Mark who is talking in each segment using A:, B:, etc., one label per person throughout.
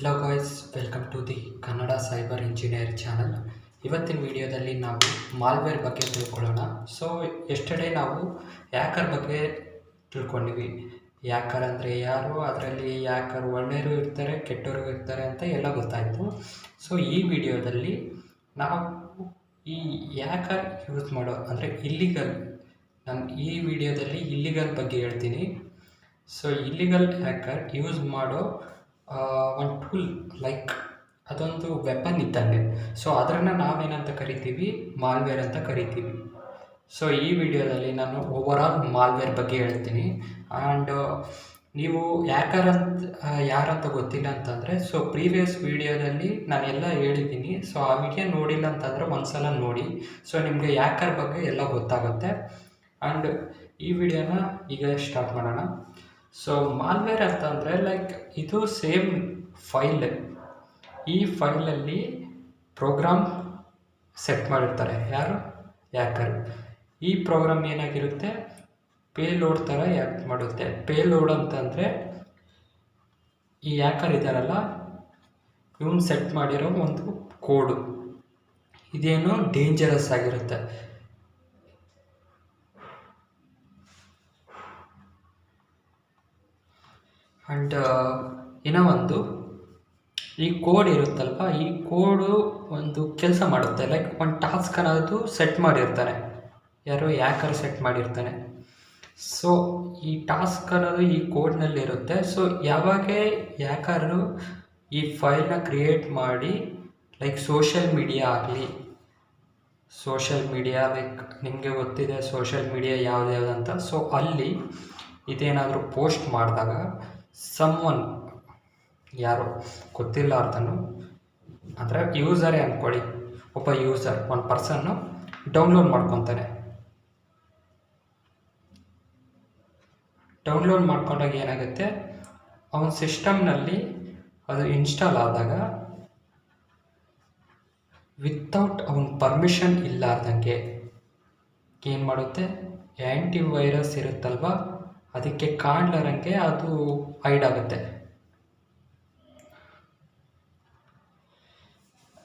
A: Hello guys, welcome to the Kannada cyber engineer channel. ಇವತ್ತಿನ ವಿಡಿಯೋದಲ್ಲಿ ನಾವು ಮಾಲ್ವೇರ್ ಬಗ್ಗೆ ತಿಳ್ಕೊಳ್ಳೋಣ. ಸೊ ಎಸ್ಟರ್ಡೇ ನಾವು ಹ್ಯಾಕರ್ ಬಗ್ಗೆ ತಿಳ್ಕೊಂಡಿವಿ. ಹ್ಯಾಕರ್ ಅಂದರೆ ಯಾರು, ಅದರಲ್ಲಿ ಹ್ಯಾಕರ್ ಒಳ್ಳೆಯವರು ಇರ್ತಾರೆ, ಕೆಟ್ಟವರು ಇರ್ತಾರೆ ಅಂತ ಎಲ್ಲ ಗೊತ್ತಾಯಿತು. ಸೊ ಈ ವಿಡಿಯೋದಲ್ಲಿ ನಾವು ಈ ಹ್ಯಾಕರ್ ಯೂಸ್ ಮಾಡೋ ಅಂದರೆ ಇಲ್ಲಿಗಲ್, ನಾನು ಈ ವಿಡಿಯೋದಲ್ಲಿ ಇಲ್ಲಿಗಲ್ ಬಗ್ಗೆ ಹೇಳ್ತೀನಿ. ಸೊ ಇಲ್ಲಿಗಲ್ ಹ್ಯಾಕರ್ ಯೂಸ್ ಮಾಡೋ ಒಂದು ಟೂಲ್, ಲೈಕ್ ಅದೊಂದು ವೆಪನ್ ಇದ್ದಂಗೆ. ಸೊ ಅದನ್ನು ನಾವೇನಂತ ಕರಿತೀವಿ, ಮಾಲ್ವೇರ್ ಅಂತ ಕರಿತೀವಿ. ಸೊ ಈ ವಿಡಿಯೋದಲ್ಲಿ ನಾನು ಓವರಾಲ್ ಮಾಲ್ವೇರ್ ಬಗ್ಗೆ ಹೇಳ್ತೀನಿ. ಆ್ಯಂಡ್ ನೀವು ಹ್ಯಾಕರ್ ಅಂತ ಯಾರಂತ ಗೊತ್ತಿಲ್ಲ ಅಂತಂದರೆ, ಸೊ ಪ್ರೀವಿಯಸ್ ವಿಡಿಯೋದಲ್ಲಿ ನಾನೆಲ್ಲ ಹೇಳಿದ್ದೀನಿ. ಸೊ ಆ ವಿಡಿಯೋ ನೋಡಿಲ್ಲ ಅಂತಂದರೆ ಒಂದ್ಸಲ ನೋಡಿ. ಸೊ ನಿಮಗೆ ಹ್ಯಾಕರ್ ಬಗ್ಗೆ ಎಲ್ಲ ಗೊತ್ತಾಗುತ್ತೆ. ಆ್ಯಂಡ್ ಈ ವಿಡಿಯೋನ ಈಗ ಸ್ಟಾರ್ಟ್ ಮಾಡೋಣ. ಸೊ ಮಾಲ್ವೇರ್ ಅಂತಂದರೆ ಲೈಕ್ ಇದು ಸೇಮ್ ಫೈಲ್. ಈ ಫೈಲಲ್ಲಿ ಪ್ರೋಗ್ರಾಮ್ ಸೆಟ್ ಮಾಡಿರ್ತಾರೆ ಯಾರು, ಹ್ಯಾಕರ್. ಈ ಪ್ರೋಗ್ರಾಮ್ ಏನಾಗಿರುತ್ತೆ, ಪೇಲೋಡ್ ಥರ ಆ್ಯಕ್ಟ್ ಮಾಡುತ್ತೆ. ಪೇಲೋಡ್ ಅಂತಂದರೆ ಈ ಹ್ಯಾಕರ್ ಇದ್ದಾರಲ್ಲ, ಇವನು ಸೆಟ್ ಮಾಡಿರೋ ಒಂದು ಕೋಡು. ಇದೇನು ಡೇಂಜರಸ್ ಆಗಿರುತ್ತೆ. ಆ್ಯಂಡ್ ಇನ್ನೂ ಒಂದು, ಈ ಕೋಡ್ ಇರುತ್ತಲ್ವ, ಈ ಕೋಡು ಒಂದು ಕೆಲಸ ಮಾಡುತ್ತೆ. ಲೈಕ್ ಒಂದು ಟಾಸ್ಕ್ ಅನ್ನೋದು ಸೆಟ್ ಮಾಡಿರ್ತಾನೆ ಯಾರು, ಹ್ಯಾಕರ್ ಸೆಟ್ ಮಾಡಿರ್ತಾನೆ. ಸೊ ಈ ಟಾಸ್ಕ್ ಅನ್ನೋದು ಈ ಕೋಡ್ನಲ್ಲಿರುತ್ತೆ. ಸೊ ಯಾವಾಗ ಹ್ಯಾಕರು ಈ ಫೈಲ್ನ ಕ್ರಿಯೇಟ್ ಮಾಡಿ, ಲೈಕ್ ಸೋಷಿಯಲ್ ಮೀಡಿಯಾ ಆಗಲಿ, ಲೈಕ್ ನಿಮಗೆ ಗೊತ್ತಿದೆ ಸೋಷಿಯಲ್ ಮೀಡಿಯಾ ಯಾವುದ್ಯಾವುದಂತ. ಸೊ ಅಲ್ಲಿ ಇದೇನಾದರೂ ಪೋಸ್ಟ್ ಮಾಡಿದಾಗ ಸಮ್ವನ್, ಯಾರು ಗೊತ್ತಿಲ್ಲ ಅರ್ಥನು, ಅಂದರೆ ಯೂಸರೇ ಅಂದ್ಕೊಳ್ಳಿ, ಒಬ್ಬ ಯೂಸರ್, ಒಂದು ಪರ್ಸನ್ನು ಡೌನ್ಲೋಡ್ ಮಾಡ್ಕೊತಾನೆ. ಡೌನ್ಲೋಡ್ ಮಾಡ್ಕೊಂಡಾಗ ಏನಾಗುತ್ತೆ, ಅವನ ಸಿಸ್ಟಮ್ನಲ್ಲಿ ಅದು ಇನ್ಸ್ಟಾಲ್ ಆದಾಗ ವಿತೌಟ್ ಅವನ ಪರ್ಮಿಷನ್ ಇಲ್ಲಾರ್ದಂಗೆ ಏನು ಮಾಡುತ್ತೆ, ಆ್ಯಂಟಿ ವೈರಸ್ ಇರುತ್ತಲ್ವ, ಅದಕ್ಕೆ ಕಾಣ್ಲಾರಂಗೆ ಅದು ಹೈಡ್ ಆಗುತ್ತೆ.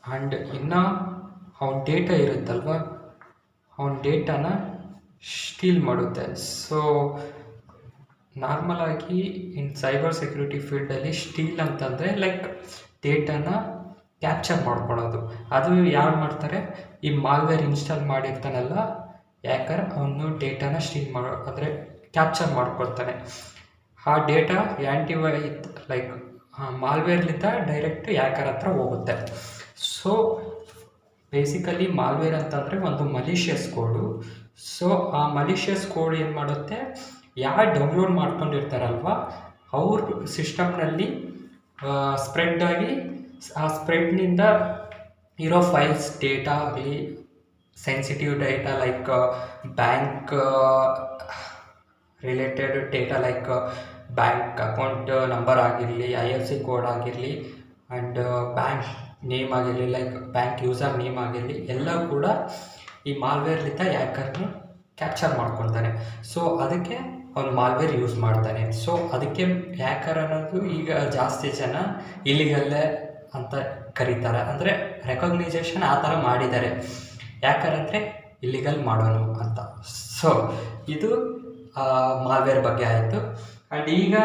A: ಆ್ಯಂಡ್ ಇನ್ನು ಅವನ ಡೇಟಾ ಇರುತ್ತಲ್ವ, ಅವನ ಡೇಟಾನ ಸ್ಟೀಲ್ ಮಾಡುತ್ತೆ. ಸೊ ನಾರ್ಮಲಾಗಿ ಇನ್ ಸೈಬರ್ ಸೆಕ್ಯೂರಿಟಿ ಫೀಲ್ಡಲ್ಲಿ ಸ್ಟೀಲ್ ಅಂತಂದರೆ ಲೈಕ್ ಡೇಟಾನ ಕ್ಯಾಪ್ಚರ್ ಮಾಡ್ಕೊಳ್ಳೋದು. ಅದು ಯಾರು ಮಾಡ್ತಾರೆ, ಈ ಮಾಲ್ವೇರ್ ಇನ್ಸ್ಟಾಲ್ ಮಾಡಿರ್ತಾನಲ್ಲ ಹ್ಯಾಕರ್, ಅವನು ಡೇಟಾನ ಸ್ಟೀಲ್ ಮಾಡೋ ಅಂದರೆ ಕ್ಯಾಪ್ಚರ್ ಮಾಡ್ಕೊಳ್ತಾನೆ. ಆ ಡೇಟಾ ಲೈಕ್ ಮಾಲ್ವೇರ್ಲಿಂದ ಡೈರೆಕ್ಟ್ ಹ್ಯಾಕರ್ ಹತ್ರ ಹೋಗುತ್ತೆ. ಸೊ ಬೇಸಿಕಲಿ ಮಾಲ್ವೇರ್ ಅಂತಂದರೆ ಒಂದು ಮಲಿಷಿಯಸ್ ಕೋಡು. ಸೊ ಆ ಮಲಿಷಿಯಸ್ ಕೋಡ್ ಏನು ಮಾಡುತ್ತೆ, ಯಾರು ಡೌನ್ಲೋಡ್ ಮಾಡ್ಕೊಂಡಿರ್ತಾರಲ್ವ ಅವ್ರ ಸಿಸ್ಟಮ್ನಲ್ಲಿ ಸ್ಪ್ರೆಡ್ ಆಗಿ, ಆ ಸ್ಪ್ರೆಡ್ನಿಂದ ಇರೋ ಫೈಲ್ಸ್, ಡೇಟಾ ಆಗಲಿ, sensitive data like bank related data like bank account number ಆಗಿರಲಿ, IFSC ಕೋಡ್ ಆಗಿರಲಿ, ಆ್ಯಂಡ್ ಬ್ಯಾಂಕ್ ನೇಮ್ ಆಗಿರಲಿ, ಲೈಕ್ ಬ್ಯಾಂಕ್ ಯೂಸರ್ ನೇಮ್ ಆಗಿರಲಿ, ಎಲ್ಲ ಕೂಡ ಈ ಮಾಲ್ವೇರ್ಲಿಂದ ಹ್ಯಾಕರ್ನ ಕ್ಯಾಪ್ಚರ್ ಮಾಡ್ಕೊತಾನೆ. ಸೊ ಅದಕ್ಕೆ ಅವ್ನು ಮಾಲ್ವೇರ್ ಯೂಸ್ ಮಾಡ್ತಾನೆ. ಸೊ ಅದಕ್ಕೆ ಹ್ಯಾಕರ್ ಅನ್ನೋದು ಈಗ ಜಾಸ್ತಿ ಜನ ಇಲ್ಲಿಗಲ್ಲೇ ಅಂತ ಕರೀತಾರೆ, ಅಂದರೆ ರೆಕಗ್ನೈಸೇಷನ್ ಆ ಥರ ಮಾಡಿದ್ದಾರೆ. ಹ್ಯಾಕರ್ ಅಂದರೆ ಇಲ್ಲಿಗಲ್ ಮಾಡೋನು ಅಂತ. ಸೊ ಇದು ಮಾಲ್ವೇರ್ ಬಗ್ಗೆ ಆಯಿತು. ಆ್ಯಂಡ್ ಈಗ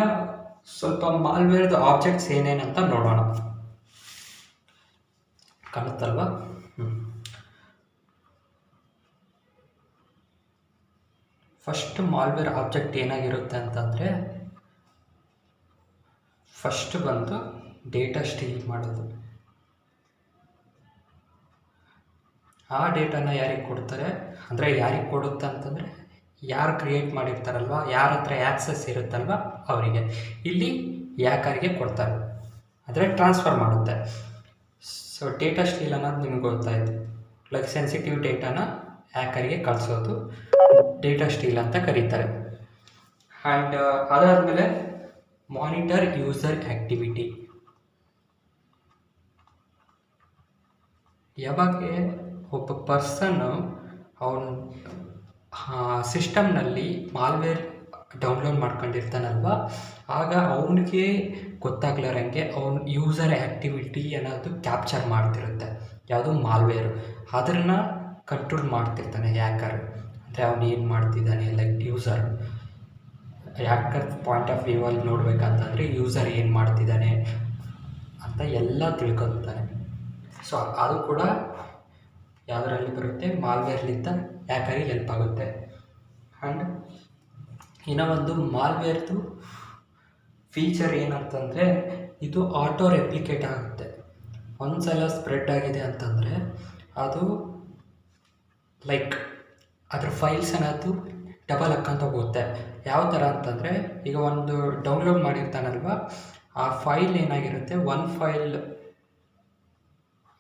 A: ಸ್ವಲ್ಪ ಮಾಲ್ವೇರ್ದು ಆಬ್ಜೆಕ್ಟ್ಸ್ ಏನೇನಂತ ನೋಡೋಣ. ಕಾಣುತ್ತಲ್ವ? ಫಸ್ಟ್ ಮಾಲ್ವೇರ್ ಆಬ್ಜೆಕ್ಟ್ ಏನಾಗಿರುತ್ತೆ ಅಂತಂದರೆ, ಫಸ್ಟ್ ಬಂದು ಡೇಟಾ ಸ್ಟೀಲ್ ಮಾಡೋದು. ಆ ಡೇಟಾನ ಯಾರಿಗೆ ಕೊಡ್ತಾರೆ ಅಂದರೆ, ಯಾರಿಗೆ ಕೊಡುತ್ತೆ ಅಂತಂದರೆ ಯಾರು ಕ್ರಿಯೇಟ್ ಮಾಡಿರ್ತಾರಲ್ವ, ಯಾರ ಹತ್ರ ಆ್ಯಕ್ಸಸ್ ಇರುತ್ತಲ್ವ ಅವರಿಗೆ. ಇಲ್ಲಿ ಹ್ಯಾಕರ್ಗೆ ಕೊಡ್ತಾರೆ, ಅಂದರೆ ಟ್ರಾನ್ಸ್ಫರ್ ಮಾಡುತ್ತೆ. ಸೊ ಡೇಟಾ ಸ್ಟೀಲ್ ಅನ್ನೋದು ನಿಮ್ಗೆ ಗೊತ್ತಾಯಿತು. ಲೈಕ್ ಸೆನ್ಸಿಟಿವ್ ಡೇಟಾನ ಹ್ಯಾಕರ್ಗೆ ಕಳಿಸೋದು ಡೇಟಾ ಸ್ಟೀಲ್ ಅಂತ ಕರೀತಾರೆ. ಆ್ಯಂಡ್ ಅದಾದಮೇಲೆ ಮಾನಿಟರ್ ಯೂಸರ್ ಆ್ಯಕ್ಟಿವಿಟಿ. ಯಾವಾಗ ಒಬ್ಬ ಪರ್ಸನ್ನು ಅವನ ಸಿಸ್ಟಮ್ನಲ್ಲಿ ಮಾಲ್ವೇರ್ ಡೌನ್ಲೋಡ್ ಮಾಡ್ಕೊಂಡಿರ್ತಾನಲ್ವ, ಆಗ ಅವನಿಗೆ ಗೊತ್ತಾಗ್ಲಾರಂಗೆ ಅವನು ಯೂಸರ್ ಆ್ಯಕ್ಟಿವಿಟಿ ಅನ್ನೋದು ಕ್ಯಾಪ್ಚರ್ ಮಾಡ್ತಿರುತ್ತೆ, ಯಾವುದು ಮಾಲ್ವೇರು. ಅದನ್ನು ಕಂಟ್ರೋಲ್ ಮಾಡ್ತಿರ್ತಾನೆ ಹ್ಯಾಕರ್. ಅಂದರೆ ಅವನು ಏನು ಮಾಡ್ತಿದ್ದಾನೆ, like user hacker point of ವ್ಯೂವಲ್ಲಿ ನೋಡಬೇಕಂತಂದರೆ ಯೂಸರ್ ಏನು ಮಾಡ್ತಿದ್ದಾನೆ ಅಂತ ಎಲ್ಲ ತಿಳ್ಕೊತಾನೆ. ಸೊ ಅದು ಕೂಡ ಯಾವುದರಲ್ಲಿ ಬರುತ್ತೆ, ಮಾಲ್ವೇರ್ಲಿಂದ ಹ್ಯಾಕರಿಗೆ ಹೆಲ್ಪ್ ಆಗುತ್ತೆ. ಆ್ಯಂಡ್ ಇನ್ನೂ ಒಂದು ಮಾಲ್ವೇರ್ದು ಫೀಚರ್ ಏನಂತಂದರೆ ಇದು ಆಟೋ ರೆಪ್ಲಿಕೇಟ್ ಆಗುತ್ತೆ. ಒಂದು ಸಲ ಸ್ಪ್ರೆಡ್ ಆಗಿದೆ ಅಂತಂದರೆ ಅದು ಲೈಕ್ ಅದ್ರ ಫೈಲ್ಸ್ ಅನ್ನೋದು ಡಬಲ್ ಹಾಕ್ಕಂತ ಹೋಗುತ್ತೆ. ಯಾವ ಥರ ಅಂತಂದರೆ ಈಗ ಒಂದು ಡೌನ್ಲೋಡ್ ಮಾಡಿರ್ತಾನಲ್ವ, ಆ ಫೈಲ್ ಏನಾಗಿರುತ್ತೆ, ಒಂದು ಫೈಲ್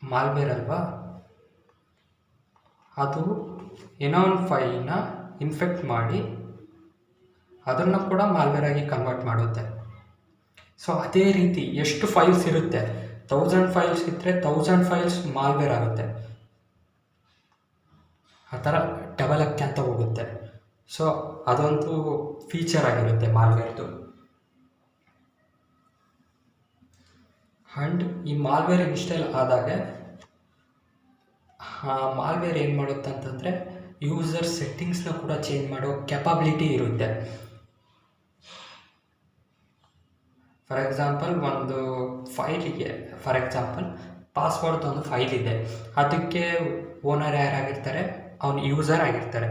A: ಮಾಲ್ವೇರ್ ಅಲ್ವಾ, ಅದು ಏನೋ ಒಂದು ಫೈಲ್ನ ಇನ್ಫೆಕ್ಟ್ ಮಾಡಿ ಅದನ್ನು ಕೂಡ ಮಾಲ್ವೇರ್ ಆಗಿ ಕನ್ವರ್ಟ್ ಮಾಡುತ್ತೆ. ಸೊ ಅದೇ ರೀತಿ ಎಷ್ಟು ಫೈಲ್ಸ್ ಇರುತ್ತೆ, 1000 ಫೈಲ್ಸ್ ಇದ್ದರೆ 1000 ಫೈಲ್ಸ್ ಮಾಲ್ವೇರ್ ಆಗುತ್ತೆ. ಆ ಥರ ಡಬಲ್ ಅಂತ ಹೋಗುತ್ತೆ. ಸೊ ಅದೊಂದು ಫೀಚರ್ ಆಗಿರುತ್ತೆ ಮಾಲ್ವೇರ್ದು. ಆ್ಯಂಡ್ ಈ ಮಾಲ್ವೇರ್ ಇನ್ಸ್ಟಾಲ್ ಆದಾಗ ಮಾಲ್ವೇರ್ ಏನು ಮಾಡುತ್ತೆ ಅಂತಂದರೆ ಯೂಸರ್ ಸೆಟ್ಟಿಂಗ್ಸ್ನ ಕೂಡ ಚೇಂಜ್ ಮಾಡೋ ಕೆಪಾಬಿಲಿಟಿ ಇರುತ್ತೆ. ಫಾರ್ ಎಕ್ಸಾಂಪಲ್ ಒಂದು ಫೈಲಿಗೆ, ಫಾರ್ ಎಕ್ಸಾಂಪಲ್ ಪಾಸ್ವರ್ಡ್ ಒಂದು ಫೈಲ್ ಇದೆ, ಅದಕ್ಕೆ ಓನರ್ ಯಾರಾಗಿರ್ತಾರೆ, ಅವನು ಯೂಸರ್ ಆಗಿರ್ತಾರೆ.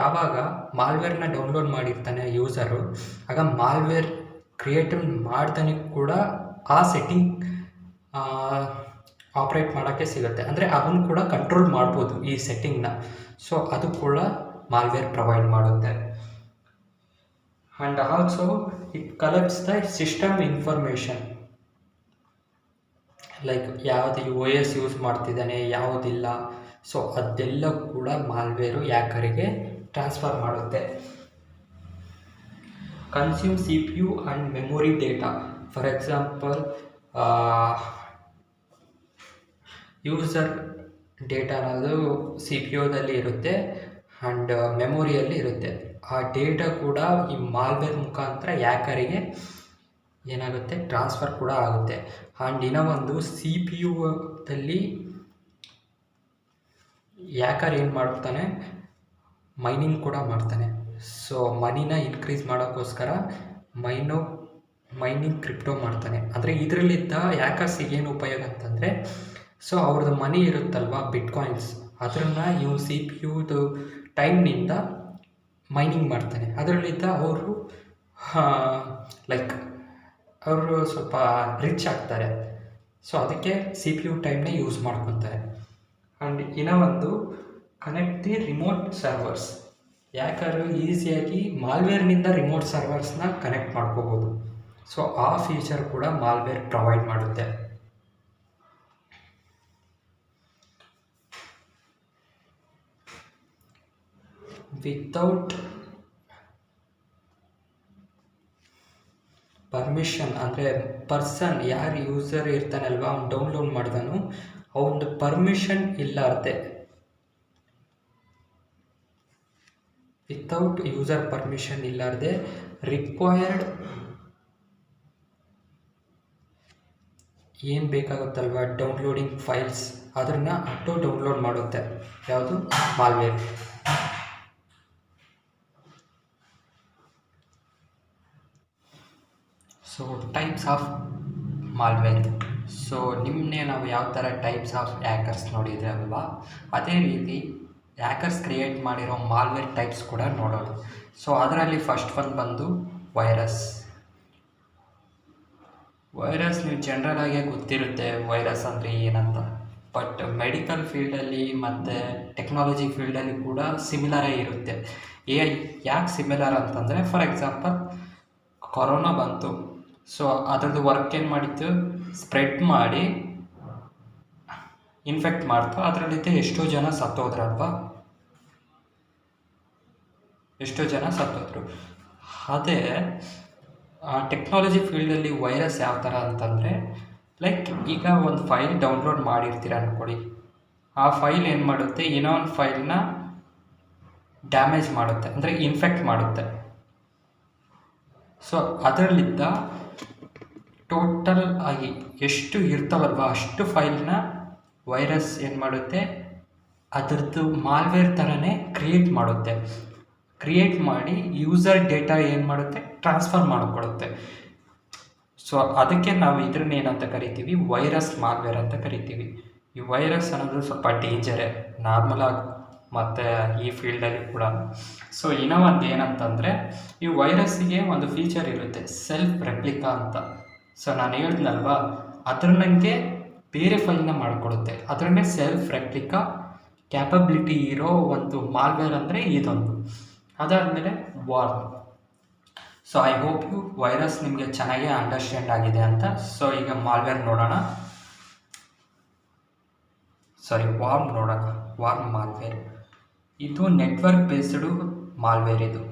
A: ಯಾವಾಗ ಮಾಲ್ವೇರ್ನ ಡೌನ್ಲೋಡ್ ಮಾಡಿರ್ತಾನೆ ಯೂಸರು, ಆಗ ಮಾಲ್ವೇರ್ ಕ್ರಿಯೇಟ್ ಮಾಡ್ತಾನೆ ಕೂಡ ಆ ಸೆಟ್ಟಿಂಗ್ ಆಪ್ರೇಟ್ ಮಾಡೋಕ್ಕೆ ಸಿಗುತ್ತೆ. ಅಂದರೆ ಅದನ್ನು ಕೂಡ ಕಂಟ್ರೋಲ್ ಮಾಡ್ಬೋದು ಈ ಸೆಟ್ಟಿಂಗ್ನ. ಸೊ ಅದು ಕೂಡ ಮಾಲ್ವೇರ್ ಪ್ರೊವೈಡ್ ಮಾಡುತ್ತೆ. And also it collects the system information, like ಯಾವುದು OS ಯೂಸ್ ಮಾಡ್ತಿದ್ದಾನೆ, ಯಾವುದಿಲ್ಲ. ಸೊ ಅದೆಲ್ಲ ಕೂಡ ಮಾಲ್ವೇರು ಹ್ಯಾಕರಿಗೆ ಟ್ರಾನ್ಸ್ಫರ್ ಮಾಡುತ್ತೆ. Consume CPU and memory data. For example user data ಅನ್ನೋದು CPU ಇರುತ್ತೆ ಆ್ಯಂಡ್ ಮೆಮೊರಿಯಲ್ಲಿ ಇರುತ್ತೆ. ಆ ಡೇಟಾ ಕೂಡ ಈ ಮಾಲ್ವೇರ್ ಮುಖಾಂತರ ಹ್ಯಾಕರಿಗೆ ಏನಾಗುತ್ತೆ, ಟ್ರಾನ್ಸ್ಫರ್ ಕೂಡ ಆಗುತ್ತೆ. ಆ್ಯಂಡ್ ಇನ್ನೂ ಒಂದು CPU ಹ್ಯಾಕರ್ ಏನು ಮಾಡ್ತಾನೆ, ಮೈನಿಂಗ್ ಕೂಡ ಮಾಡ್ತಾನೆ. ಸೊ ಮನಿನ ಇನ್ಕ್ರೀಸ್ ಮಾಡೋಕ್ಕೋಸ್ಕರ ಮೈನಿಂಗ್ ಕ್ರಿಪ್ಟೋ ಮಾಡ್ತಾನೆ. ಅಂದರೆ ಇದರಲ್ಲಿದ್ದ ಹ್ಯಾಕರ್ಸಿಗೆ ಏನು ಉಪಯೋಗ ಅಂತಂದರೆ, ಸೊ ಅವ್ರದ್ದು ಮನಿ ಇರುತ್ತಲ್ವ, ಬಿಟ್ಕಾಯಿನ್ಸ್, ಅದನ್ನು ಇವು CPUದು ಟೈಮ್ನಿಂದ ಮೈನಿಂಗ್ ಮಾಡ್ತಾನೆ. ಅದರಲ್ಲಿದ್ದ ಅವರು ಲೈಕ್ ಅವರು ಸ್ವಲ್ಪ ರಿಚ್ ಆಗ್ತಾರೆ. ಸೊ ಅದಕ್ಕೆ CPU ಟೈಮ್ನ ಯೂಸ್ ಮಾಡ್ಕೊತಾರೆ. ಆ್ಯಂಡ್ ಇನ್ನೂ ಒಂದು connect the remote servers. Hacker ಈಸಿಯಾಗಿ ಮಾಲ್ವೇರ್ನಿಂದ ರಿಮೋಟ್ ಸರ್ವರ್ಸ್ನ ಕನೆಕ್ಟ್ ಮಾಡ್ಕೋಬೋದು. ಸೊ ಆ ಫೀಚರ್ ಕೂಡ ಮಾಲ್ವೇರ್ ಪ್ರೊವೈಡ್ ಮಾಡುತ್ತೆ. ವಿತೌಟ್ ಪರ್ಮಿಷನ್, ಅಂದರೆ ಪರ್ಸನ್ ಯಾರು ಯೂಸರ್ ಇರ್ತಾನಲ್ವ, ಅವ್ನು ಡೌನ್ಲೋಡ್ ಮಾಡಿದನು, ಅವನದು ಪರ್ಮಿಷನ್ ಇಲ್ಲಾರ್ದೆ, ವಿತೌಟ್ ಯೂಸರ್ ಪರ್ಮಿಷನ್ ಇಲ್ಲಾರ್ದೆ ರಿಕ್ವೈರ್ಡ್ ಏನು ಬೇಕಾಗುತ್ತಲ್ವ ಡೌನ್ಲೋಡಿಂಗ್ ಫೈಲ್ಸ್, ಅದನ್ನು ಆಟೋ ಡೌನ್ಲೋಡ್ ಮಾಡುತ್ತೆ. ಯಾವುದು, malware. So types of malware. So ನಿಮ್ಮನ್ನೇ ನಾವು ಯಾವ ಥರ ಟೈಪ್ಸ್ ಆಫ್ ಹ್ಯಾಕರ್ಸ್ ನೋಡಿದರೆ ಅಲ್ವಾ, ಅದೇ ರೀತಿ ಹ್ಯಾಕರ್ಸ್ ಕ್ರಿಯೇಟ್ ಮಾಡಿರೋ ಮಾಲ್ವೇರ್ ಟೈಪ್ಸ್ ಕೂಡ ನೋಡೋಣ. ಸೊ ಅದರಲ್ಲಿ ಫಸ್ಟ್ ಒಂದು ಬಂದು ವೈರಸ್. ನೀವು ಜನರಲಾಗೆ ಗೊತ್ತಿರುತ್ತೆ ವೈರಸ್ ಅಂದರೆ ಏನಂತ. ಬಟ್ ಮೆಡಿಕಲ್ ಫೀಲ್ಡಲ್ಲಿ ಮತ್ತು ಟೆಕ್ನಾಲಜಿ ಫೀಲ್ಡಲ್ಲಿ ಕೂಡ ಸಿಮಿಲರೇ ಇರುತ್ತೆ. ಯಾಕೆ ಸಿಮಿಲರ್ ಅಂತಂದರೆ, ಫಾರ್ ಎಕ್ಸಾಂಪಲ್ ಕೊರೋನಾ ಬಂತು. ಸೊ ಅದರದ್ದು ವರ್ಕ್ ಏನು ಮಾಡಿತ್ತು, ಸ್ಪ್ರೆಡ್ ಮಾಡಿ ಇನ್ಫೆಕ್ಟ್ ಮಾಡ್ತು. ಅದರಲ್ಲಿದ್ದ ಎಷ್ಟೋ ಜನ ಸತ್ತೋದ್ರಲ್ವ, ಅದೇ ಟೆಕ್ನಾಲಜಿ ಫೀಲ್ಡಲ್ಲಿ ವೈರಸ್ ಯಾವ ಥರ ಅಂತಂದರೆ, ಲೈಕ್ ಈಗ ಒಂದು ಫೈಲ್ ಡೌನ್ಲೋಡ್ ಮಾಡಿರ್ತೀರ ಅಂದ್ಕೊಳ್ಳಿ, ಆ ಫೈಲ್ ಏನು ಮಾಡುತ್ತೆ, ಏನೋ ಒಂದು ಫೈಲ್ನ ಡ್ಯಾಮೇಜ್ ಮಾಡುತ್ತೆ, ಅಂದರೆ ಇನ್ಫೆಕ್ಟ್ ಮಾಡುತ್ತೆ. ಸೊ ಅದರಲ್ಲಿದ್ದ ಟೋಟಲ್ ಆಗಿ ಎಷ್ಟು ಇರ್ತಾವಲ್ವ ಅಷ್ಟು ಫೈಲ್ನ ವೈರಸ್ ಏನು ಮಾಡುತ್ತೆ, ಅದರದ್ದು ಮಾಲ್ವೇರ್ ಥರನೇ ಕ್ರಿಯೇಟ್ ಮಾಡುತ್ತೆ. ಕ್ರಿಯೇಟ್ ಮಾಡಿ ಯೂಸರ್ ಡೇಟಾ ಏನು ಮಾಡುತ್ತೆ, ಟ್ರಾನ್ಸ್ಫರ್ ಮಾಡಿಕೊಡುತ್ತೆ. ಸೊ ಅದಕ್ಕೆ ನಾವು ಇದನ್ನ ಏನಂತ ಕರಿತೀವಿ, ವೈರಸ್ ಮಾಲ್ವೇರ್ ಅಂತ ಕರಿತೀವಿ. ಈ ವೈರಸ್ ಅನ್ನೋದು ಸ್ವಲ್ಪ ಡೇಂಜರೇ ನಾರ್ಮಲಾಗಿ ಮತ್ತು ಈ ಫೀಲ್ಡಲ್ಲಿ ಕೂಡ. ಸೊ ಇನ್ನೂ ಒಂದು ಏನಂತಂದರೆ, ಈ ವೈರಸ್ಸಿಗೆ ಒಂದು ಫೀಚರ್ ಇರುತ್ತೆ, ಸೆಲ್ಫ್ ರೆಪ್ಲಿಕಾ ಅಂತ. ಸೊ ನಾನು ಹೇಳಿದ್ನಲ್ವಾ, ಅದ್ರ ನನಗೆ ಬೇರೆ ಫೈಲ್ನ ಮಾಡಿಕೊಡುತ್ತೆ. ಅದರನ್ನೇ ಸೆಲ್ಫ್ ರೆಪ್ಲಿಕಾ ಕ್ಯಾಪಬಿಲಿಟಿ ಇರೋ ಒಂದು ಮಾಲ್ವೇರ್ ಅಂದರೆ ಇದೊಂದು. ಅದಾದಮೇಲೆ worm. So I hope you virus ನಿಮಗೆ ಚೆನ್ನಾಗಿ ಅಂಡರ್ಸ್ಟ್ಯಾಂಡ್ ಆಗಿದೆ ಅಂತ. ಸೊ ಈಗ ಮಾಲ್ವೇರ್ ನೋಡೋಣ. ವಾರ್ಮ್ ನೋಡೋಣ. ವಾರ್ಮ್ ಮಾಲ್ವೇರ್ ಇದು ನೆಟ್ವರ್ಕ್ ಬೇಸ್ಡು ಮಾಲ್ವೇರ್. ಇದು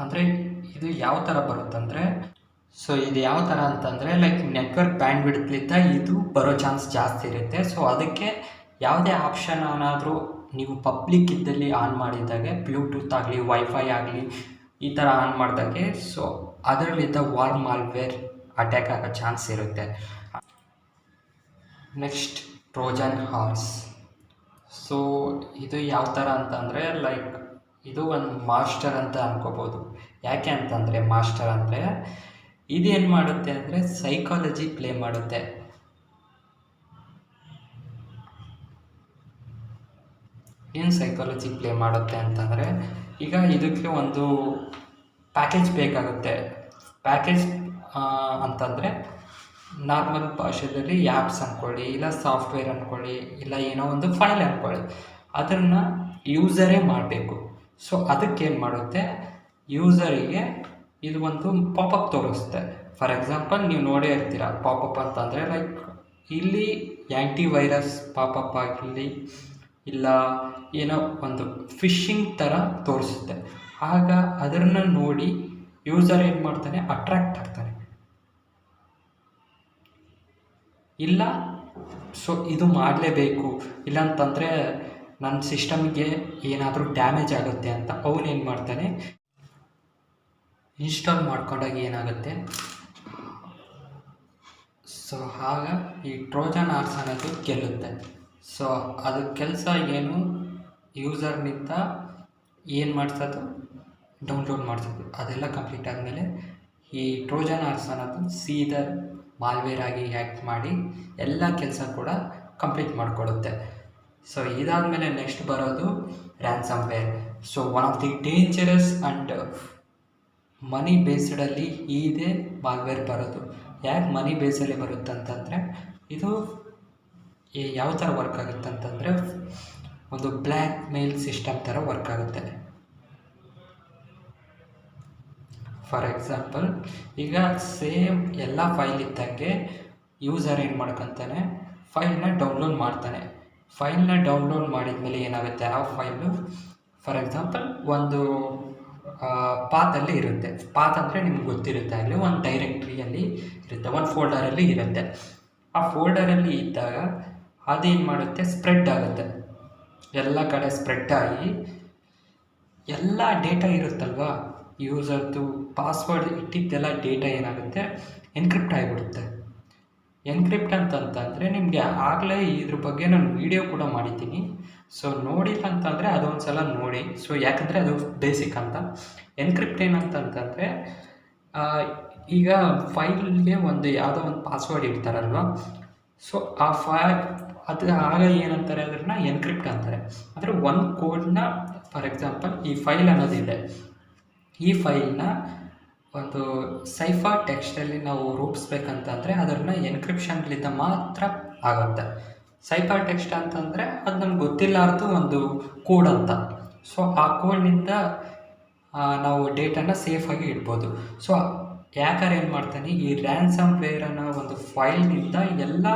A: ಅಂದರೆ ಇದು ಯಾವ ಥರ ಬರುತ್ತಂದರೆ, ಸೊ ಇದು ಯಾವ ಥರ ಅಂತಂದರೆ, ಲೈಕ್ ನೆಟ್ವರ್ಕ್ ಬ್ಯಾಂಡ್ ವಿಡ್ತ್ಲಿಂದ ಇದು ಬರೋ ಚಾನ್ಸ್ ಜಾಸ್ತಿ ಇರುತ್ತೆ. ಸೊ ಅದಕ್ಕೆ ಯಾವುದೇ ಆಪ್ಷನ್ ಏನಾದರೂ ನೀವು ಪಬ್ಲಿಕ್ ಇದ್ದಲ್ಲಿ ಆನ್ ಮಾಡಿದ್ದಾಗೆ, ಬ್ಲೂಟೂತ್ ಆಗಲಿ ವೈಫೈ ಆಗಲಿ ಈ ಥರ ಆನ್ ಮಾಡಿದಾಗೆ, ಸೊ ಅದರಲ್ಲಿದ್ದ ವಾರ್ಮ್ ಮಾಲ್ವೇರ್ ಅಟ್ಯಾಕ್ ಆಗೋ ಚಾನ್ಸ್ ಇರುತ್ತೆ. Next Trojan horse. ಸೊ ಇದು ಯಾವ ಥರ ಅಂತಂದರೆ, ಲೈಕ್ ಇದು ಒಂದು ಮಾಸ್ಟರ್ ಅಂತ ಅನ್ಕೋಬೋದು. ಯಾಕೆ ಅಂತಂದರೆ, ಮಾಸ್ಟರ್ ಅಂದರೆ ಇದೇನು ಮಾಡುತ್ತೆ ಅಂದರೆ ಸೈಕಾಲಜಿ ಪ್ಲೇ ಮಾಡುತ್ತೆ. ಏನು ಸೈಕಾಲಜಿ ಪ್ಲೇ ಮಾಡುತ್ತೆ ಅಂತಂದರೆ, ಈಗ ಇದಕ್ಕೆ ಒಂದು ಪ್ಯಾಕೇಜ್ ಬೇಕಾಗುತ್ತೆ. ಪ್ಯಾಕೇಜ್ ಅಂತಂದರೆ ನಾರ್ಮಲ್ ಭಾಷೆಯಲ್ಲಿ ಆ್ಯಪ್ಸ್ ಅಂದ್ಕೊಳ್ಳಿ, ಇಲ್ಲ ಸಾಫ್ಟ್ವೇರ್ ಅಂದ್ಕೊಳ್ಳಿ, ಇಲ್ಲ ಏನೋ ಒಂದು ಫೈಲ್ ಅಂದ್ಕೊಳ್ಳಿ, ಅದನ್ನು ಯೂಸರೇ ಮಾಡಬೇಕು. ಸೊ ಅದಕ್ಕೇನು ಮಾಡುತ್ತೆ, ಯೂಸರಿಗೆ ಇದು ಒಂದು ಪಾಪಪ್ ತೋರಿಸುತ್ತೆ. ಫಾರ್ ಎಕ್ಸಾಂಪಲ್ ನೀವು ನೋಡೇ ಇರ್ತೀರ, ಪಾಪಪ್ ಅಂತಂದರೆ ಲೈಕ್ ಇಲ್ಲಿ ಆ್ಯಂಟಿ ವೈರಸ್ ಪಾಪಪ್ ಆಗಲಿ, ಇಲ್ಲ ಏನೋ ಒಂದು ಫಿಶಿಂಗ್ ಥರ ತೋರಿಸುತ್ತೆ. ಆಗ ಅದನ್ನು ನೋಡಿ ಯೂಸರ್ ಏನು ಮಾಡ್ತಾನೆ, ಅಟ್ರ್ಯಾಕ್ಟ್ ಆಗ್ತಾನೆ. ಇಲ್ಲ ಸೊ ಇದು ಮಾಡಲೇಬೇಕು, ಇಲ್ಲಾಂತಂದರೆ ನನ್ನ ಸಿಸ್ಟಮ್ಗೆ ಏನಾದರೂ ಡ್ಯಾಮೇಜ್ ಆಗುತ್ತೆ ಅಂತ ಅವನೇನು ಮಾಡ್ತಾನೆ, ಇನ್ಸ್ಟಾಲ್ ಮಾಡ್ಕೊಂಡಾಗ ಏನಾಗುತ್ತೆ, ಸೊ ಆಗ ಈ ಟ್ರೋಜನ್ ಹಾರ್ಸ್ ಅನ್ನೋದು ಗೆಲ್ಲುತ್ತೆ. ಸೊ ಅದು ಕೆಲಸ ಏನು, ಯೂಸರ್ನಿಂದ ಏನು ಮಾಡಿಸೋದು, ಡೌನ್ಲೋಡ್ ಮಾಡಿಸೋದು. ಅದೆಲ್ಲ ಕಂಪ್ಲೀಟ್ ಆದಮೇಲೆ ಈ ಟ್ರೋಜನ್ ಹಾರ್ಸ್ ಅನ್ನೋದು ಸೀದಾ ಮಾಲ್ವೇರ್ ಆಗಿ ಹ್ಯಾಕ್ ಮಾಡಿ ಎಲ್ಲ ಕೆಲಸ ಕೂಡ ಕಂಪ್ಲೀಟ್ ಮಾಡಿಕೊಡುತ್ತೆ. ಸೊ ಇದಾದಮೇಲೆ ನೆಕ್ಸ್ಟ್ ಬರೋದು ransomware. So one of the dangerous and money ಬೇಸ್ಡಲ್ಲಿ ಇದೇ ಮಾಲ್ವೇರ್ ಬರೋದು. ಯಾಕೆ ಮನಿ ಬೇಸಲ್ಲಿ ಬರುತ್ತೆ ಅಂತಂದರೆ, ಇದು ಯಾವ ಥರ ವರ್ಕ್ ಆಗುತ್ತೆ ಅಂತಂದರೆ, ಒಂದು ಬ್ಲ್ಯಾಕ್ ಮೇಲ್ ಸಿಸ್ಟಮ್ ಥರ ವರ್ಕ್ ಆಗುತ್ತೆ. ಫಾರ್ ಎಕ್ಸಾಂಪಲ್, ಈಗ ಸೇಮ್ ಎಲ್ಲ ಫೈಲ್ ಇದ್ದಂಗೆ ಯೂಸರ್ ಏನು ಮಾಡ್ಕೊತಾನೆ, ಫೈಲ್ನ ಡೌನ್ಲೋಡ್ ಮಾಡ್ತಾನೆ. ಫೈಲ್ನ ಡೌನ್ಲೋಡ್ ಮಾಡಿದ ಮೇಲೆ ಏನಾಗುತ್ತೆ, ಆ ಫೈಲು ಫಾರ್ ಎಕ್ಸಾಂಪಲ್ ಒಂದು ಪಾತಲ್ಲಿ ಇರುತ್ತೆ. ಪಾತ್ ಅಂದರೆ ನಿಮ್ಗೆ ಗೊತ್ತಿರುತ್ತೆ, ಆಗಲಿ ಒಂದು ಡೈರೆಕ್ಟ್ರಿಯಲ್ಲಿ ಇರುತ್ತೆ, ಒಂದು ಫೋಲ್ಡರಲ್ಲಿ ಇರುತ್ತೆ. ಆ ಫೋಲ್ಡರಲ್ಲಿ ಇದ್ದಾಗ ಅದೇನು ಮಾಡುತ್ತೆ, ಸ್ಪ್ರೆಡ್ ಆಗುತ್ತೆ, ಎಲ್ಲ ಕಡೆ ಸ್ಪ್ರೆಡ್ ಆಗಿ ಎಲ್ಲ ಡೇಟಾ ಇರುತ್ತಲ್ವ, ಯೂಸರ್ದು ಪಾಸ್ವರ್ಡ್ ಇಟ್ಟಿದ್ದೆಲ್ಲ ಡೇಟಾ ಏನಾಗುತ್ತೆ, ಎನ್ಕ್ರಿಪ್ಟ್ ಆಗಿಬಿಡುತ್ತೆ. ಎನ್ಕ್ರಿಪ್ಟ್ ಅಂತಂತಂದರೆ ನಿಮಗೆ ಆಗಲೇ ಇದ್ರ ಬಗ್ಗೆ ನಾನು ವೀಡಿಯೋ ಕೂಡ ಮಾಡಿದ್ದೀನಿ. ಸೊ ನೋಡಿಲ್ಲ ಅಂತಂದರೆ ಅದೊಂದು ಸಲ ನೋಡಿ. ಸೊ ಯಾಕಂದರೆ ಅದು ಬೇಸಿಕ್ ಅಂತ. ಎನ್ಕ್ರಿಪ್ಟ್ ಏನಂತಂತಂದರೆ, ಈಗ ಫೈಲ್ಗೆ ಒಂದು ಯಾವುದೋ ಒಂದು ಪಾಸ್ವರ್ಡ್ ಇಡ್ತಾರಲ್ವ, ಸೊ ಆ ಅದು ಆಗ ಏನಂತಾರೆ, ಅದನ್ನು ಎನ್ಕ್ರಿಪ್ಟ್ ಅಂತಾರೆ. ಅಂದರೆ ಒಂದು ಕೋಡ್ನ, ಫಾರ್ ಎಕ್ಸಾಂಪಲ್ ಈ ಫೈಲ್ ಅನ್ನೋದಿದೆ, ಈ ಫೈಲ್ನ ಒಂದು ಸೈಫರ್ ಟೆಕ್ಸ್ಟಲ್ಲಿ ನಾವು ರೂಪಿಸ್ಬೇಕಂತಂದರೆ ಅದನ್ನು ಎನ್ಕ್ರಿಪ್ಷನ್ಲಿಂದ ಮಾತ್ರ ಆಗುತ್ತೆ. ಸೈಫರ್ ಟೆಕ್ಸ್ಟ್ ಅಂತಂದರೆ ಅದು ನಮ್ಗೆ ಗೊತ್ತಿಲ್ಲಾರ್ದು ಒಂದು ಕೋಡ್ ಅಂತ. ಸೊ ಆ ಕೋಡ್ನಿಂದ ನಾವು ಡೇಟಾನ ಸೇಫಾಗಿ ಇಡ್ಬೋದು. ಸೊ ಯಾಕಂದ್ರೆ ಏನು ಮಾಡ್ತಾನೆ, ಈ ರ್ಯಾನ್ಸಮ್ವೇರ್ ಅನ್ನೋ ಒಂದು ಫೈಲ್ನಿಂದ ಎಲ್ಲ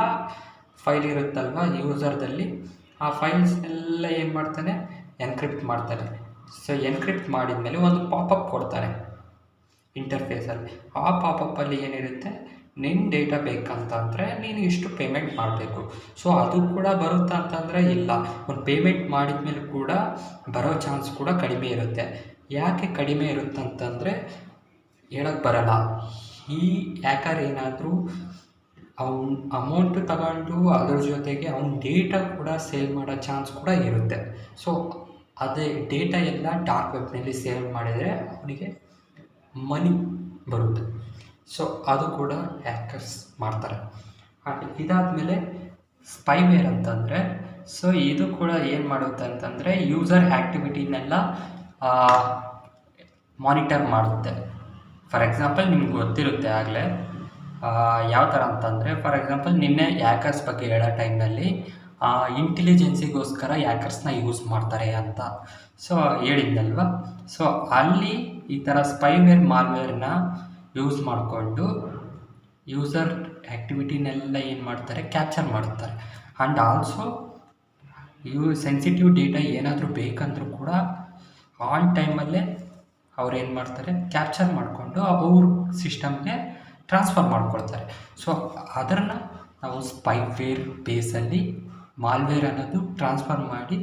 A: ಫೈಲ್ ಇರುತ್ತಲ್ವ ಯೂಸರ್ದಲ್ಲಿ, ಆ ಫೈಲ್ಸ್ನೆಲ್ಲ ಏನು ಮಾಡ್ತಾನೆ, ಎನ್ಕ್ರಿಪ್ಟ್ ಮಾಡ್ತಾನೆ. ಸೊ ಎನ್ಕ್ರಿಪ್ಟ್ ಮಾಡಿದ ಮೇಲೆ ಒಂದು ಪಾಪಪ್ ಕೊಡ್ತಾನೆ ಇಂಟರ್ಫೇಸಲ್ಲಿ. ಆ ಪಾಪಪ್ಪಲ್ಲಿ ಏನಿರುತ್ತೆ, ನಿನ್ನ ಡೇಟಾ ಬೇಕಂತಂದರೆ ನೀನು ಇಷ್ಟು ಪೇಮೆಂಟ್ ಮಾಡಬೇಕು. ಸೊ ಅದು ಕೂಡ ಬರುತ್ತಾ ಅಂತಂದರೆ ಇಲ್ಲ, ಒಂದು ಪೇಮೆಂಟ್ ಮಾಡಿದ ಮೇಲೆ ಕೂಡ ಬರೋ ಚಾನ್ಸ್ ಕೂಡ ಕಡಿಮೆ ಇರುತ್ತೆ. ಯಾಕೆ ಕಡಿಮೆ ಇರುತ್ತಂತಂದರೆ ಹೇಳಕ್ಕೆ ಬರಲ್ಲ. ಈ ಹ್ಯಾಕರ್ ಏನಾದರೂ ಅವ್ನ ಅಮೌಂಟ್ ತಗೊಂಡು ಅದ್ರ ಜೊತೆಗೆ ಅವ್ನ ಡೇಟಾ ಕೂಡ ಸೇಲ್ ಮಾಡೋ ಚಾನ್ಸ್ ಕೂಡ ಇರುತ್ತೆ. ಸೊ ಅದೇ ಡೇಟಾ ಎಲ್ಲ ಡಾರ್ಕ್ ವೆಬ್ನಲ್ಲಿ ಸೇವ್ ಮಾಡಿದರೆ ಅವನಿಗೆ ಮನಿ ಬರುತ್ತೆ. ಸೊ ಅದು ಕೂಡ ಹ್ಯಾಕರ್ಸ್ ಮಾಡ್ತಾರೆ. ಆ್ಯಂಡ್ ಇದಾದಮೇಲೆ ಸ್ಪೈವೇರ್ ಅಂತಂದರೆ, ಸೊ ಇದು ಕೂಡ ಏನು ಮಾಡುತ್ತೆ ಅಂತಂದರೆ ಯೂಸರ್ ಆ್ಯಕ್ಟಿವಿಟಿನೆಲ್ಲ ಮಾನಿಟರ್ ಮಾಡುತ್ತೆ. ಫಾರ್ ಎಕ್ಸಾಂಪಲ್ ನಿಮ್ಗೆ ಗೊತ್ತಿರುತ್ತೆ ಆಗಲೇ ಯಾವ ಥರ ಅಂತಂದರೆ, ಫಾರ್ ಎಕ್ಸಾಂಪಲ್ ನಿನ್ನೆ ಹ್ಯಾಕರ್ಸ್ ಬಗ್ಗೆ ಹೇಳೋ ಟೈಮ್ನಲ್ಲಿ ಇಂಟೆಲಿಜೆನ್ಸಿಗೋಸ್ಕರ ಹ್ಯಾಕರ್ಸ್ನ ಯೂಸ್ ಮಾಡ್ತಾರೆ ಅಂತ ಸೊ ಹೇಳಿದ್ದಲ್ವ. ಸೊ ಅಲ್ಲಿ ಈ ಥರ ಸ್ಪೈವೇರ್ ಮಾಲ್ವೇರ್ನ ಯೂಸ್ ಮಾಡಿಕೊಂಡು ಯೂಸರ್ ಆ್ಯಕ್ಟಿವಿಟಿನೆಲ್ಲ ಏನು ಮಾಡ್ತಾರೆ, ಕ್ಯಾಪ್ಚರ್ ಮಾಡ್ತಾರೆ. ಆ್ಯಂಡ್ ಆಲ್ಸೋ ಸೆನ್ಸಿಟಿವ್ ಡೇಟಾ ಏನಾದರೂ ಬೇಕಂದ್ರೂ ಕೂಡ ಆನ್ ಟೈಮಲ್ಲೇ ಅವ್ರು ಏನು ಮಾಡ್ತಾರೆ, ಕ್ಯಾಪ್ಚರ್ ಮಾಡಿಕೊಂಡು ಅವ್ರ ಸಿಸ್ಟಮ್ಗೆ ಟ್ರಾನ್ಸ್ಫರ್ ಮಾಡ್ಕೊಳ್ತಾರೆ. ಸೊ ಅದನ್ನು ನಾವು ಸ್ಪೈವೇರ್ ಬೇಸಲ್ಲಿ ಮಾಲ್ವೇರ್ ಅನ್ನೋದು ಟ್ರಾನ್ಸ್ಫರ್ ಮಾಡಿ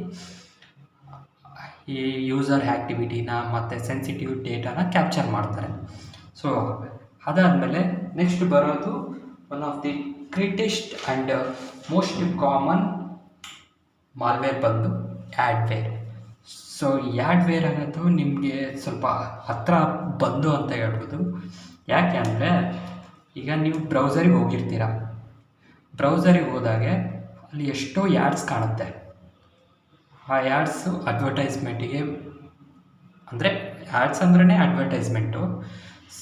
A: ಈ ಯೂಸರ್ ಆ್ಯಕ್ಟಿವಿಟಿನ ಮತ್ತು ಸೆನ್ಸಿಟಿವ್ ಡೇಟಾನ ಕ್ಯಾಪ್ಚರ್ ಮಾಡ್ತಾರೆ. ಸೊ ಅದಾದಮೇಲೆ ನೆಕ್ಸ್ಟ್ ಬರೋದು one of the greatest and most common malware ಬಂದು ಆ್ಯಡ್ವೇರ್. ಸೊ ಆ್ಯಡ್ವೇರ್ ಅನ್ನೋದು ನಿಮಗೆ ಸ್ವಲ್ಪ ಹತ್ರ ಬಂದು ಅಂತ ಹೇಳ್ಬೋದು. ಯಾಕೆ ಅಂದರೆ ಈಗ ನೀವು ಬ್ರೌಸರಿಗೆ ಹೋಗಿರ್ತೀರ, ಬ್ರೌಸರಿಗೆ ಹೋದಾಗೆ ಅಲ್ಲಿ ಎಷ್ಟೋ ಆ್ಯಡ್ಸ್ ಕಾಣುತ್ತೆ. ಆ ಆ್ಯಡ್ಸು ಅಡ್ವರ್ಟೈಸ್ಮೆಂಟಿಗೆ, ಅಂದರೆ ಆ್ಯಡ್ಸ್ ಅಂದ್ರೇ ಅಡ್ವರ್ಟೈಸ್ಮೆಂಟು.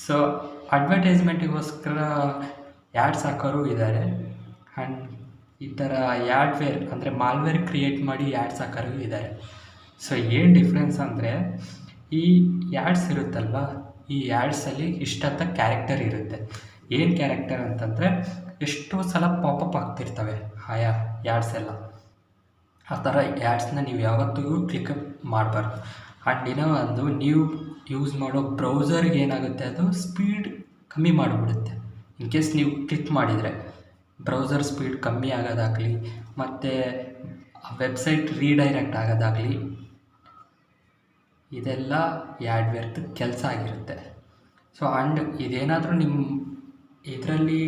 A: ಸೊ ಅಡ್ವರ್ಟೈಸ್ಮೆಂಟಿಗೋಸ್ಕರ ಆ್ಯಡ್ಸ್ ಹಾಕೋರು ಇದ್ದಾರೆ. ಆ್ಯಂಡ್ ಈ ಥರ ಆ್ಯಡ್ವೇರ್ ಅಂದರೆ ಮಾಲ್ವೇರ್ ಕ್ರಿಯೇಟ್ ಮಾಡಿ ಆ್ಯಡ್ಸ್ ಹಾಕೋರು ಇದ್ದಾರೆ. ಸೊ ಏನು ಡಿಫ್ರೆನ್ಸ್ ಅಂದರೆ, ಈ ಆ್ಯಡ್ಸ್ ಇರುತ್ತಲ್ವ, ಈ ಆ್ಯಡ್ಸಲ್ಲಿ ಇಷ್ಟಂತ ಕ್ಯಾರೆಕ್ಟರ್ ಇರುತ್ತೆ. ಏನು ಕ್ಯಾರೆಕ್ಟರ್ ಅಂತಂದರೆ ಎಷ್ಟೋ ಸಲ ಪಾಪಪ್ ಆಗ್ತಿರ್ತವೆ ಆಯಾ ಆ್ಯಡ್ಸ್ ಎಲ್ಲ. ಆ ಥರ ಆ್ಯಡ್ಸ್ನ ನೀವು ಯಾವತ್ತಿಗೂ ಕ್ಲಿಕ್ ಮಾಡಬಾರ್ದು. ಆ್ಯಂಡ್ ಇನ್ನೂ ಒಂದು, ನೀವು ಯೂಸ್ ಮಾಡೋ ಬ್ರೌಸರ್ಗೆ ಏನಾಗುತ್ತೆ, ಅದು ಸ್ಪೀಡ್ ಕಮ್ಮಿ ಮಾಡಿಬಿಡುತ್ತೆ. ಇನ್ ಕೇಸ್ ನೀವು ಕ್ಲಿಕ್ ಮಾಡಿದರೆ ಬ್ರೌಸರ್ ಸ್ಪೀಡ್ ಕಮ್ಮಿ ಆಗೋದಾಗಲಿ ಮತ್ತು ವೆಬ್ಸೈಟ್ ರೀಡೈರೆಕ್ಟ್ ಆಗೋದಾಗಲಿ, ಇದೆಲ್ಲ ಆ್ಯಡ್ವೇರ್ದು ಕೆಲಸ ಆಗಿರುತ್ತೆ. ಸೊ ಆ್ಯಂಡ್ ಇದೇನಾದರೂ ನಿಮ್ಮ ಇದರಲ್ಲಿ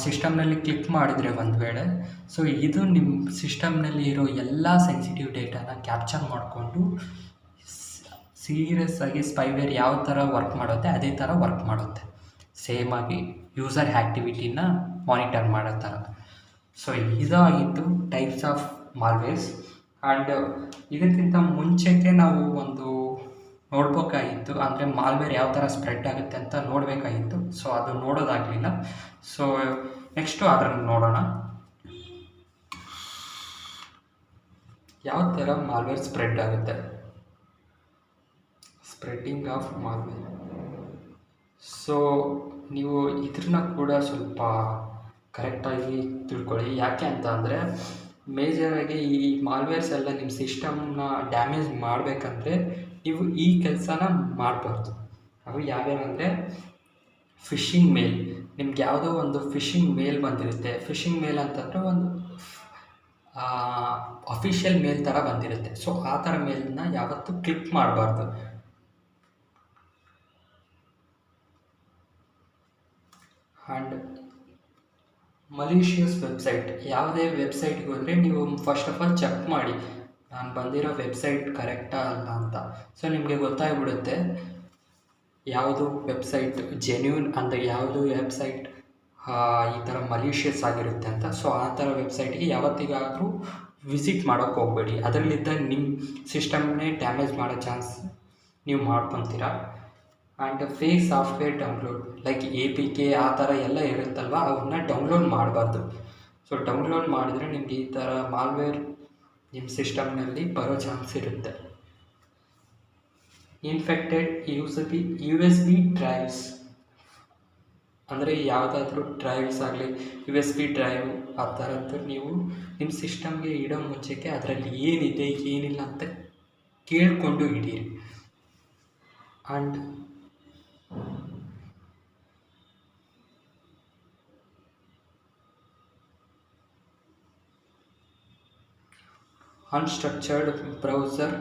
A: ಸಿಸ್ಟಮ್ನಲ್ಲಿ ಕ್ಲಿಕ್ ಮಾಡಿದರೆ ಒಂದು ವೇಳೆ, ಸೊ ಇದು ನಿಮ್ಮ ಸಿಸ್ಟಮ್ನಲ್ಲಿ ಇರೋ ಎಲ್ಲ ಸೆನ್ಸಿಟಿವ್ ಡೇಟಾನ ಕ್ಯಾಪ್ಚರ್ ಮಾಡಿಕೊಂಡು ಸೀರಿಯಸ್ ಆಗಿ ಸ್ಪೈವೇರ್ ಯಾವ ಥರ ವರ್ಕ್ ಮಾಡುತ್ತೆ ಅದೇ ಥರ ವರ್ಕ್ ಮಾಡುತ್ತೆ, ಸೇಮ್ ಆಗಿ ಯೂಸರ್ ಆ್ಯಕ್ಟಿವಿಟಿನ ಮಾನಿಟರ್ ಮಾಡೋ ಥರ. ಸೊ ಇದಾಗಿತ್ತು ಟೈಪ್ಸ್ ಆಫ್ ಮಾಲ್ವೇರ್ಸ್. ಆ್ಯಂಡ್ ಇದಕ್ಕಿಂತ ಮುಂಚೆಗೆ ನಾವು ಒಂದು ನೋಡ್ಬೇಕಾಗಿತ್ತು, ಅಂದರೆ ಮಾಲ್ವೇರ್ ಯಾವ ಥರ ಸ್ಪ್ರೆಡ್ ಆಗುತ್ತೆ ಅಂತ ನೋಡಬೇಕಾಗಿತ್ತು. ಸೊ ಅದು ನೋಡೋದಾಗಲಿಲ್ಲ. ಸೊ ನೆಕ್ಸ್ಟು ಅದನ್ನು ನೋಡೋಣ, ಯಾವ ಥರ ಮಾಲ್ವೇರ್ ಸ್ಪ್ರೆಡ್ ಆಗುತ್ತೆ. Spreading of malware. ಸೊ ನೀವು ಇದನ್ನ ಕೂಡ ಸ್ವಲ್ಪ ಕರೆಕ್ಟಾಗಿ ತಿಳ್ಕೊಳ್ಳಿ. ಯಾಕೆ ಅಂತ ಅಂದರೆ, ಮೇಜರಾಗಿ ಈ ಮಾಲ್ವೇರ್ಸ್ ಎಲ್ಲ ನಿಮ್ಮ ಸಿಸ್ಟಮ್ನ ಡ್ಯಾಮೇಜ್ ಮಾಡಬೇಕಂದ್ರೆ ನೀವು ಈ ಕೆಲಸನ ಮಾಡಬಾರ್ದು. ಅವು ಯಾವ್ಯಾವ ಅಂದರೆ, ಫಿಶಿಂಗ್ ಮೇಲ್. ನಿಮ್ಗೆ ಯಾವುದೋ ಒಂದು ಫಿಶಿಂಗ್ ಮೇಲ್ ಬಂದಿರುತ್ತೆ. ಫಿಶಿಂಗ್ ಮೇಲ್ ಅಂತಂದರೆ ಒಂದು ಅಫಿಷಿಯಲ್ ಮೇಲ್ ಥರ ಬಂದಿರುತ್ತೆ. ಸೊ ಆ ಥರ ಮೇಲನ್ನ ಯಾವತ್ತೂ ಕ್ಲಿಕ್ ಮಾಡಬಾರ್ದು. ಆ್ಯಂಡ್ ಮಲೀಷಿಯಸ್ ವೆಬ್ಸೈಟ್, ಯಾವುದೇ ವೆಬ್ಸೈಟ್ಗೆ ಹೋದರೆ ನೀವು ಫಸ್ಟ್ ಆಫ್ ಆಲ್ ಚೆಕ್ ಮಾಡಿ ನಾನು ಬಂದಿರೋ ವೆಬ್ಸೈಟ್ ಕರೆಕ್ಟಾ ಅಲ್ಲ ಅಂತ. ಸೊ ನಿಮಗೆ ಗೊತ್ತಾಗ್ಬಿಡುತ್ತೆ ಯಾವುದು ವೆಬ್ಸೈಟ್ ಜೆನ್ಯೂನ್ ಅಂದರೆ ಯಾವುದು ವೆಬ್ಸೈಟ್ ಈ ಥರ ಮಲೀಷಿಯಸ್ ಆಗಿರುತ್ತೆ ಅಂತ. ಸೊ ಆ ಥರ ವೆಬ್ಸೈಟ್ಗೆ ಯಾವತ್ತಿಗಾದರೂ ವಿಸಿಟ್ ಮಾಡೋಕ್ಕೆ ಹೋಗಬೇಡಿ. ಅದರಲ್ಲಿದ್ದ ನಿಮ್ಮ ಸಿಸ್ಟಮ್ನೇ ಡ್ಯಾಮೇಜ್ ಮಾಡೋ ಚಾನ್ಸ್ ನೀವು ಮಾಡ್ಕೊತೀರ. And fake software download like APK ಆ ಥರ ಎಲ್ಲ ಇರುತ್ತಲ್ವ, ಅವನ್ನ ಡೌನ್ಲೋಡ್ ಮಾಡಬಾರ್ದು. ಸೊ ಡೌನ್ಲೋಡ್ ಮಾಡಿದರೆ ನಿಮಗೆ ಈ ಥರ ಮಾಲ್ವೇರ್ ನಿಮ್ಮ ಸಿಸ್ಟಮ್ನಲ್ಲಿ ಬರೋ ಚಾನ್ಸ್ ಇರುತ್ತೆ. ಇನ್ಫೆಕ್ಟೆಡ್ USB ಡ್ರೈವ್ಸ್, ಅಂದರೆ ಯಾವುದಾದ್ರೂ ಡ್ರೈವ್ಸ್ ಆಗಲಿ USB ಡ್ರೈವ್ ಆ ಥರದ್ದು ನೀವು ನಿಮ್ಮ ಸಿಸ್ಟಮ್ಗೆ ಇಡೋ ಮುಂಚೆಗೆ ಅದರಲ್ಲಿ ಏನಿದೆ ಏನಿಲ್ಲ ಅಂತ ಕೇಳಿಕೊಂಡು ಇಡೀರಿ. And unstructured browser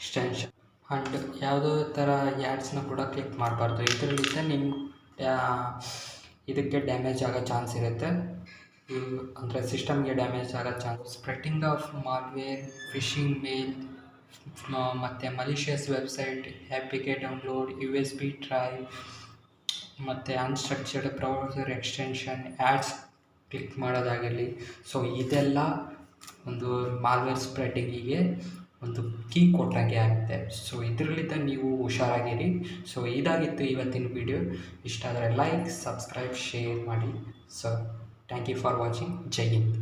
A: extension and ಯಾವುದೋ ಥರ ಆ್ಯಡ್ಸ್ನ ಕೂಡ ಕ್ಲಿಕ್ ಮಾಡಬಾರ್ದು. ಇದರಲ್ಲಿದ್ದ ನಿಮ್ಮ ಇದಕ್ಕೆ ಡ್ಯಾಮೇಜ್ ಆಗೋ ಚಾನ್ಸ್ ಇರುತ್ತೆ. ಅಂದರೆ ಸಿಸ್ಟಮ್ಗೆ ಡ್ಯಾಮೇಜ್ ಆಗೋ chance. Spreading of malware, phishing mail ಮತ್ತು malicious website, APK download, USB drive ಮತ್ತು unstructured browser extension, ads click ಮಾಡೋದಾಗಿರಲಿ. ಸೊ ಇದೆಲ್ಲ ಒಂದು ಮಾಲ್ವೇರ್ ಸ್ಪ್ರೆಡ್ಡಿಂಗಿಗೆ ಒಂದು ಕೀ ಕೊಟ್ಟಂಗೆ ಆಗುತ್ತೆ. ಸೊ ಇದರಲ್ಲಿದ್ದ ನೀವು ಹುಷಾರಾಗಿರಿ. ಸೊ ಇದಾಗಿತ್ತು ಇವತ್ತಿನ ವಿಡಿಯೋ. ಇಷ್ಟ ಆದರೆ ಲೈಕ್, ಸಬ್ಸ್ಕ್ರೈಬ್, ಶೇರ್ ಮಾಡಿ. So thank you for watching. ಜೈ ಹಿಂದ್.